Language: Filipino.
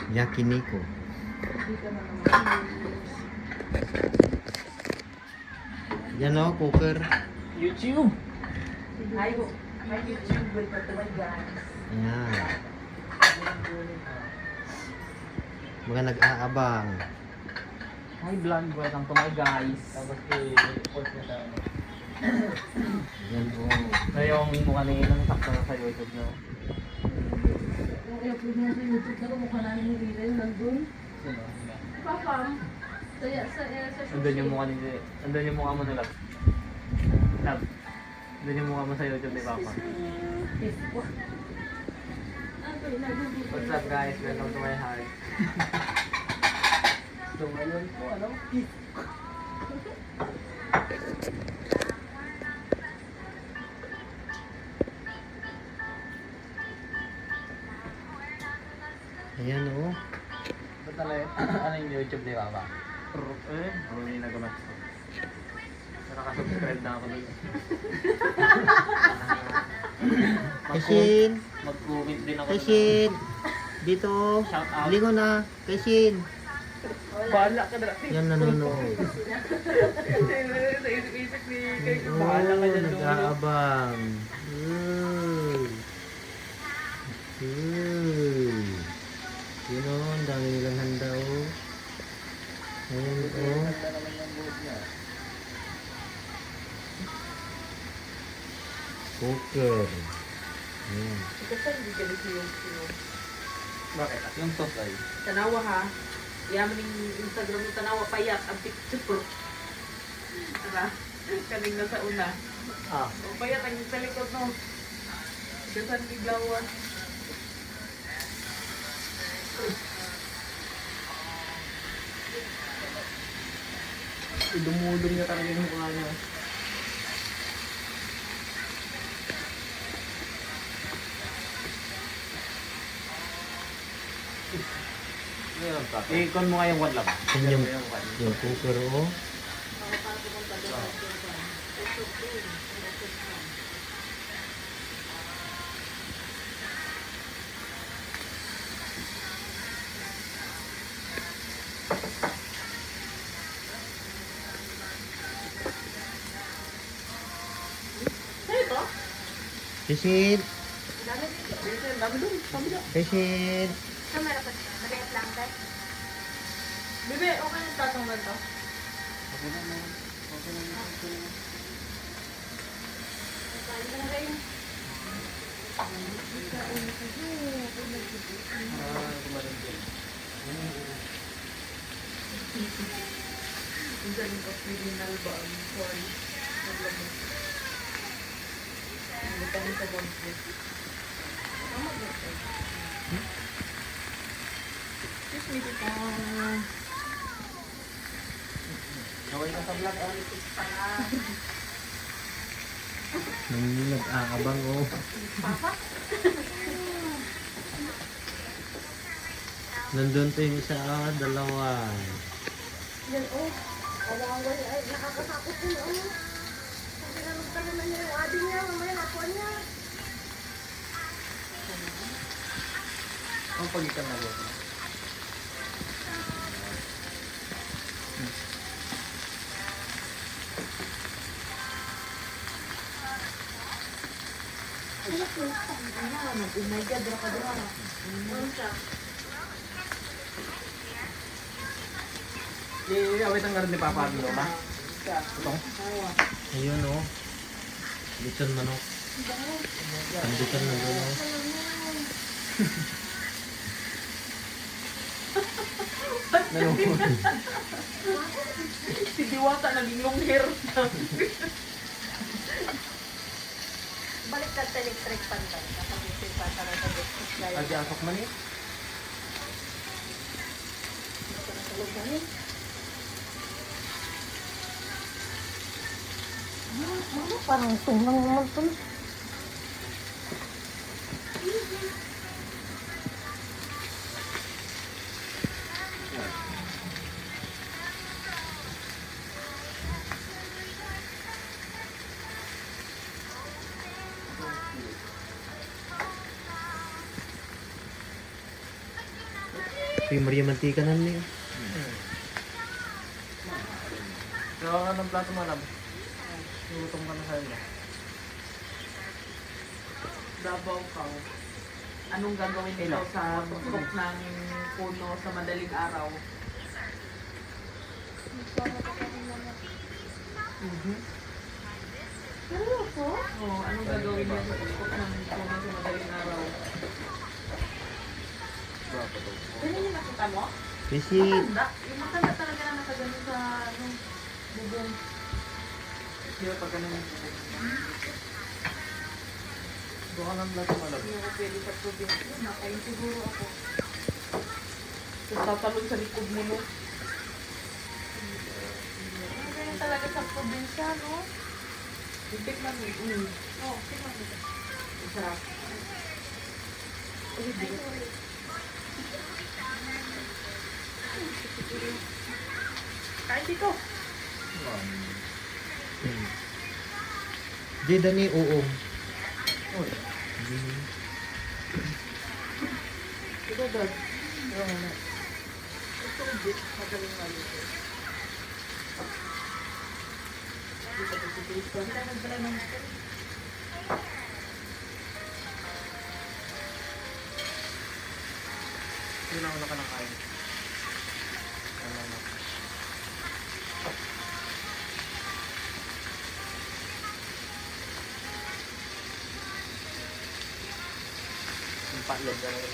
Yakiniku. Yan o, cooker. YouTube. Hi, my YouTube will put my guys. Ayan. Mga nag-aabang. Hi vlog, welcome to my guys. Tapos i-post na tayo. Yan o. Na yung mukha ni Ilan sakto na sa YouTube no? Yung i-upload niya sa YouTube na mukha namin ni Riren nandun. Sino? Papa, sa Andun yung mukha ni... Andun yung mukha mo na Lab. Lab. Andun yung mukha mo sa YouTube ni Papa. What's up guys? Welcome to my heart. So ngayon po, ano? Ayan o. Ba't ano yung YouTube ni Papa? Eh, hindi nagamat ko. Nakaka-subscribe na ako dun. Kashin. Mag-comment din ako. Kashin. Dito. Shout out. Lingo na. Kashin. Bahala ka na. Yan nanonood. Sa isip-isip ni Kay. Oo, Bahala ka dyan. nag-aabang. Yun o, ang dami nilang handa o. Ayan o. Cooker. Ayan. Kasi hindi galit yung Bakit? At yung sauce ay? tanawa ha. Yaman yung Instagram mo tanawa payat ang picture. Diba? Kaning nasa una. Ah. O payat ang sa likod no. Gasan biglawan. Dumudong niya talaga yung mukha niya. Ikon mo nga yung one lang. Yan yung cooker o. Ano ito? Kashin. Dami doon. Kashin. Kamera pa siya. Maliit lang, guys. Bebe, okay na tatong na to. Kain ka na rin. Minsan yung criminal ba ang sorry. Hindi kami sa bangko. Excuse me, tita. Naway ka sa vlog. Nag-aabang o. Nandun to yung isa, dalawa. Yan, oh. Awaway. Ay, nakakatakot yun, oh. Sabi na magtanong niya yung adi niya. Mamaya nakuha niya. Ang pagitan na ba? Mag-umay ka, dra ka dra. Ano siya? Awit ang garan ni Papa Abilo ba? Ito? Ayun o. Lechon manok. Pandikan na doon o. Si Diwata naging long hair. Balik ka sa electric pan ba? Kapag ito pa sa mga electric Adi asok man eh. Parang tungang naman ito. Uy, Maria Mantika na niya. Gawa ka ng plato mo, Lab. Gutom ka na sa'yo. Davao ka. Anong gagawin nito sa tuktok ng puno sa madaling araw? Seryoso? Oh, anong gagawin niya sa tuktok ng puno sa madaling araw? Ganun yung nakita mo? Kasi, Matanda. Yung matanda talaga na nakagano sa bubong. Di ba pag ganun? Gawa ka ng plato mo, Lab. Hindi ako pwede sa probinsya. Nakain siguro ako. Tapos tatalon sa likod mo, no? Ang ganyan talaga sa probinsya, no? Tikman mo. Oo, tingnan mo. Ang sarap. Ay, sorry. Kain dito. di dani uong. Uy. Ito, Dad. Ito, bit. Magaling malito. Dito, dito, dito. Hindi na nagdala ng Hindi na ako nakanakain. Ano na. Yung patlog ka na